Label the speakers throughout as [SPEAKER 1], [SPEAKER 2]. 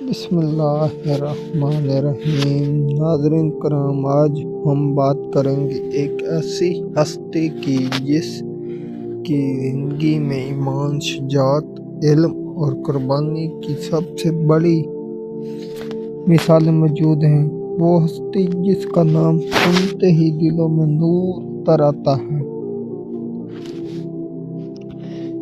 [SPEAKER 1] بسم اللہ الرحمن الرحیم۔ ناظرین کرام، آج ہم بات کریں گے ایک ایسی ہستی کی جس کی زندگی میں ایمان، شجاعت، علم اور قربانی کی سب سے بڑی مثالیں موجود ہیں۔ وہ ہستی جس کا نام سنتے ہی دلوں میں نور اتر آتا ہے،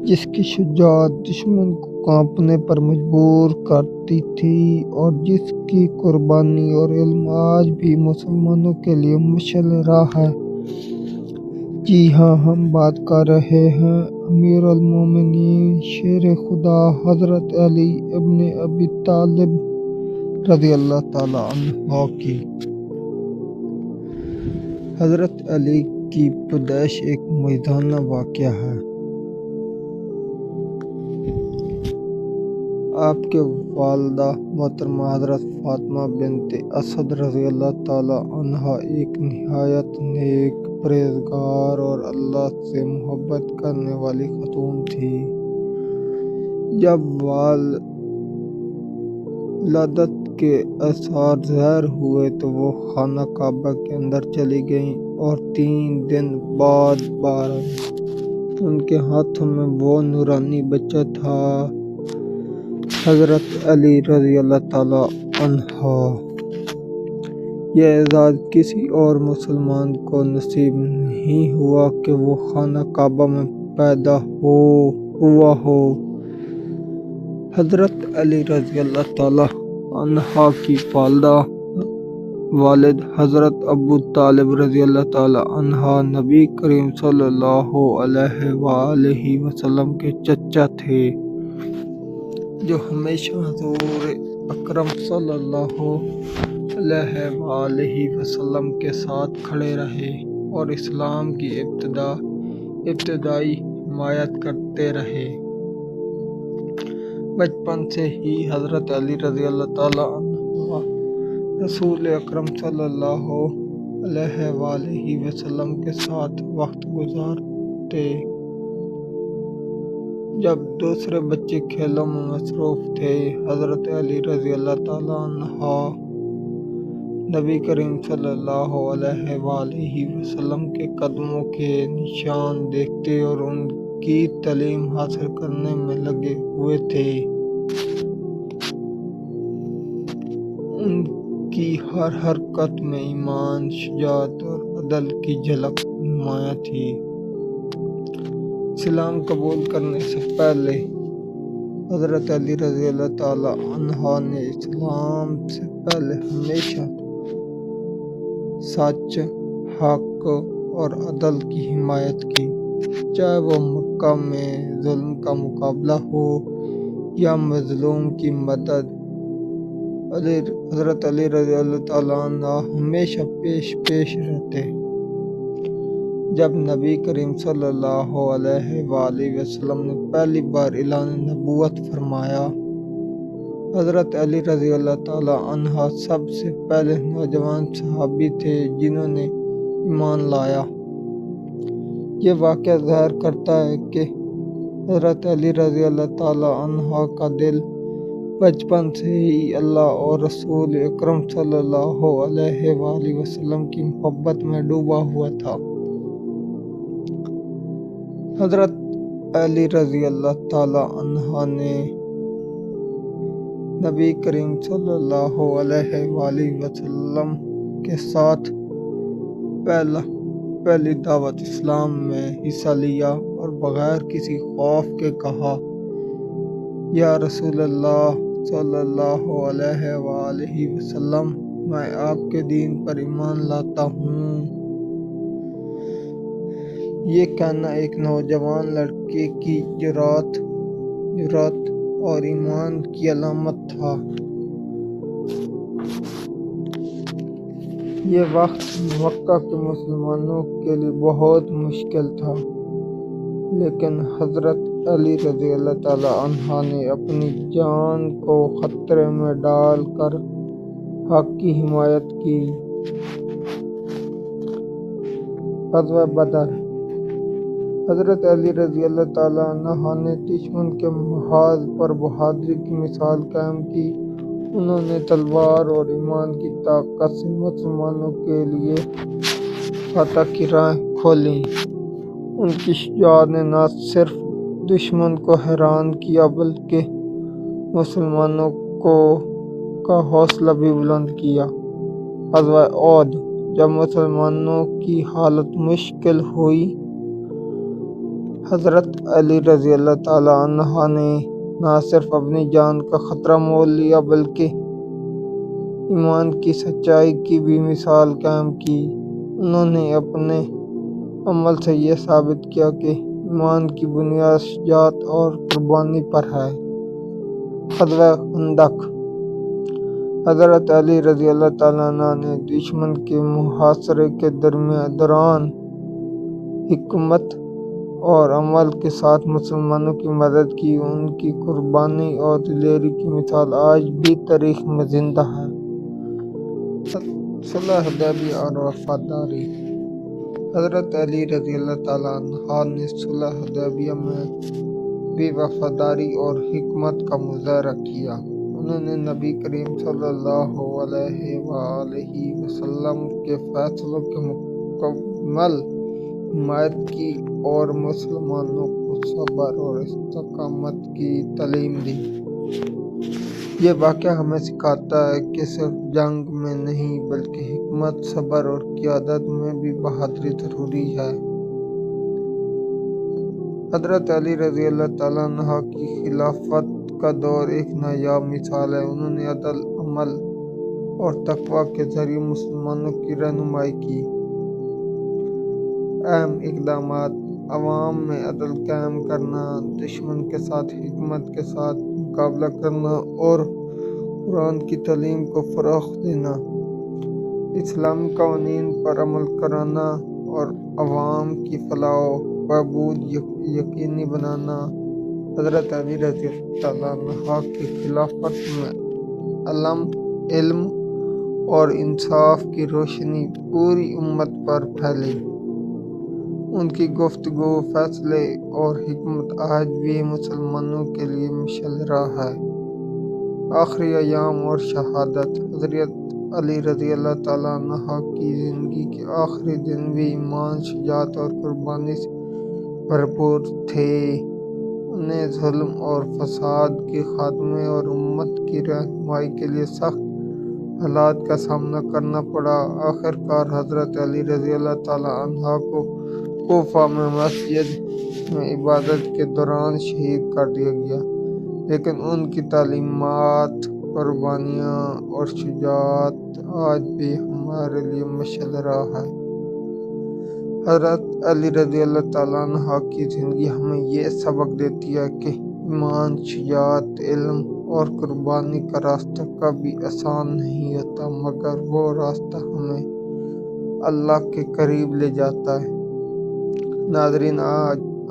[SPEAKER 1] جس کی شجاعت دشمن کو کانپنے پر مجبور کرتی تھی اور جس کی قربانی اور علم آج بھی مسلمانوں کے لیے مشعل راہ ہے۔ جی ہاں، ہم بات کر رہے ہیں امیر المومنین شیر خدا حضرت علی ابن ابی طالب رضی اللہ تعالی عنہ کی۔ حضرت علی کی پیدائش ایک معجزانہ واقعہ ہے۔ آپ کے والدہ محترمہ حضرت فاطمہ بنت اسد رضی اللہ تعالی عنہا ایک نہایت نیک، پرہیزگار اور اللہ سے محبت کرنے والی خاتون تھی۔ جب ولادت کے آثار ظاہر ہوئے تو وہ خانہ کعبہ کے اندر چلی گئیں اور 3 دن بعد باہر آئیں۔ ان کے ہاتھوں میں وہ نورانی بچہ تھا، حضرت علی رضی اللہ تعالی عنہ۔ یہ اعزاز کسی اور مسلمان کو نصیب نہیں ہوا کہ وہ خانہ کعبہ میں پیدا ہوا ہو۔ حضرت علی رضی اللہ تعالی عنہ کی والد حضرت ابو طالب رضی اللہ تعالی عنہ نبی کریم صلی اللہ علیہ وآلہ وسلم کے چچا تھے، جو ہمیشہ حضور اکرم صلی اللہ علیہ وآلہ وسلم کے ساتھ کھڑے رہے اور اسلام کی ابتدائی حمایت کرتے رہے۔ بچپن سے ہی حضرت علی رضی اللہ تعالی عنہ رسول اکرم صلی اللہ علیہ وآلہ وسلم کے ساتھ وقت گزارتے۔ جب دوسرے بچے کھیلوں میں مصروف تھے، حضرت علی رضی اللہ تعالی عنہ نبی کریم صلی اللہ علیہ وآلہ وسلم کے قدموں کے نشان دیکھتے اور ان کی تعلیم حاصل کرنے میں لگے ہوئے تھے۔ ان کی ہر حرکت میں ایمان، شجاعت اور عدل کی جھلک نمایاں تھی۔ اسلام قبول کرنے سے پہلے حضرت علی رضی اللہ تعالی عنہ نے اسلام سے پہلے ہمیشہ سچ، حق اور عدل کی حمایت کی، چاہے وہ مکہ میں ظلم کا مقابلہ ہو یا مظلوم کی مدد۔ حضرت علی رضی اللہ تعالی عنہ ہمیشہ پیش رہتے۔ جب نبی کریم صلی اللہ علیہ وآلہ وسلم نے پہلی بار اعلان نبوت فرمایا، حضرت علی رضی اللہ تعالی عنہ سب سے پہلے نوجوان صحابی تھے جنہوں نے ایمان لایا۔ یہ واقعہ ظاہر کرتا ہے کہ حضرت علی رضی اللہ تعالی عنہ کا دل بچپن سے ہی اللہ اور رسول اکرم صلی اللہ علیہ وآلہ وسلم کی محبت میں ڈوبا ہوا تھا۔ حضرت علی رضی اللہ تعالی عنہ نے نبی کریم صلی اللہ علیہ وآلہ وسلم کے ساتھ پہلی دعوت اسلام میں حصہ لیا اور بغیر کسی خوف کے کہا، یا رسول اللہ صلی اللہ علیہ وآلہ وسلم، میں آپ کے دین پر ایمان لاتا ہوں۔ یہ کہنا ایک نوجوان لڑکے کی جرأت اور ایمان کی علامت تھا۔ یہ وقت مکہ کے مسلمانوں کے لیے بہت مشکل تھا، لیکن حضرت علی رضی اللہ تعالی عنہ نے اپنی جان کو خطرے میں ڈال کر حق کی حمایت کی۔ غزوہ بدر۔ حضرت علی رضی اللہ تعالیٰ عنہ نے دشمن کے محاذ پر بہادری کی مثال قائم کی انہوں نے تلوار اور ایمان کی طاقت سے مسلمانوں کے لیے فتح کی راہیں کھولیں۔ ان کی شجاعت نے نہ صرف دشمن کو حیران کیا بلکہ مسلمانوں کا حوصلہ بھی بلند کیا۔ غزوہ احد: جب مسلمانوں کی حالت مشکل ہوئی، حضرت علی رضی اللہ تعالیٰ عنہ نے نہ صرف اپنی جان کا خطرہ مول لیا بلکہ ایمان کی سچائی کی بھی مثال قائم کی۔ انہوں نے اپنے عمل سے یہ ثابت کیا کہ ایمان کی بنیاد شجاعت اور قربانی پر ہے۔ غزوہ خندق: حضرت علی رضی اللہ تعالیٰ عنہ نے دشمن کے محاصرے کے دوران حکمت اور عمل کے ساتھ مسلمانوں کی مدد کی۔ ان کی قربانی اور دلیری کی مثال آج بھی تاریخ میں زندہ ہے۔ صلح حدیبیہ اور وفاداری: حضرت علی رضی اللہ تعالیٰ عنہ نے صلح حدیبیہ میں بھی وفاداری اور حکمت کا مظاہرہ کیا۔ انہوں نے نبی کریم صلی اللہ علیہ وآلہ وسلم کے فیصلوں کی مکمل حمایت کی اور مسلمانوں کو صبر اور استقامت کی تعلیم دی۔ یہ واقعہ ہمیں سکھاتا ہے کہ صرف جنگ میں نہیں بلکہ حکمت، صبر اور قیادت میں بھی بہادری ضروری ہے۔ حضرت علی رضی اللہ تعالیٰ عنہ کی خلافت کا دور ایک نایاب مثال ہے۔ انہوں نے عدل، عمل اور تقویٰ کے ذریعے مسلمانوں کی رہنمائی کی۔ اہم اقدامات: عوام میں عدل قائم کرنا، دشمن کے ساتھ حکمت کے ساتھ مقابلہ کرنا اور قرآن کی تعلیم کو فروغ دینا، اسلامی قوانین پر عمل کرانا اور عوام کی فلاح و بہبود یقینی بنانا۔ حضرت علی رضی اللہ تعالیٰ عنہ کی خلافت میں علم اور انصاف کی روشنی پوری امت پر پھیلی۔ ان کی گفتگو، فیصلے اور حکمت آج بھی مسلمانوں کے لیے مشعل راہ ہے۔ آخری ایام اور شہادت: حضرت علی رضی اللہ تعالیٰ عنہ کی زندگی کے آخری دن بھی ایمان، شجاعت اور قربانی سے بھرپور تھے۔ انہیں ظلم اور فساد کے خاتمے اور امت کی رہنمائی کے لیے سخت حالات کا سامنا کرنا پڑا۔ آخرکار حضرت علی رضی اللہ تعالیٰ عنہ کو کوفہ میں مسجد میں عبادت کے دوران شہید کر دیا گیا، لیکن ان کی تعلیمات، قربانیاں اور شجاعت آج بھی ہمارے لیے مشعل راہ ہے۔ حضرت علی رضی اللہ تعالیٰ عنہ کی زندگی ہمیں یہ سبق دیتی ہے کہ ایمان، شجاعت، علم اور قربانی کا راستہ کبھی آسان نہیں ہوتا، مگر وہ راستہ ہمیں اللہ کے قریب لے جاتا ہے۔ ناظرین،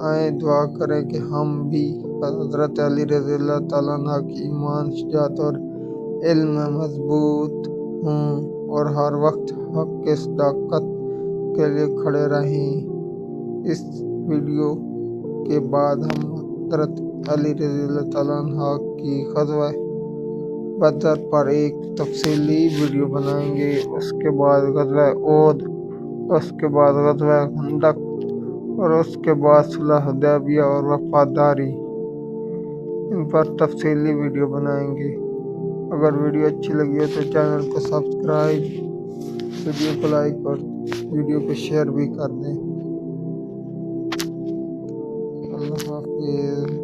[SPEAKER 1] آئیں دعا کریں کہ ہم بھی حضرت علی رضی اللہ تعالیٰ عنہ کی ایمان، شجاعت اور علم میں مضبوط ہوں اور ہر وقت حق کے صداقت کے لیے کھڑے رہیں۔ اس ویڈیو کے بعد ہم حضرت علی رضی اللہ تعالیٰ عنہ کی غزوہ بدر پر ایک تفصیلی ویڈیو بنائیں گے، اس کے بعد غزوہ احد، اس کے بعد غزوہ خندق اور اس کے بعد صلح حدیبیہ اور وفاداری، ان پر تفصیلی ویڈیو بنائیں گے۔ اگر ویڈیو اچھی لگی ہو تو چینل کو سبسکرائب، ویڈیو کو لائک اور ویڈیو کو شیئر بھی کر دیں۔ اللہ حافظ۔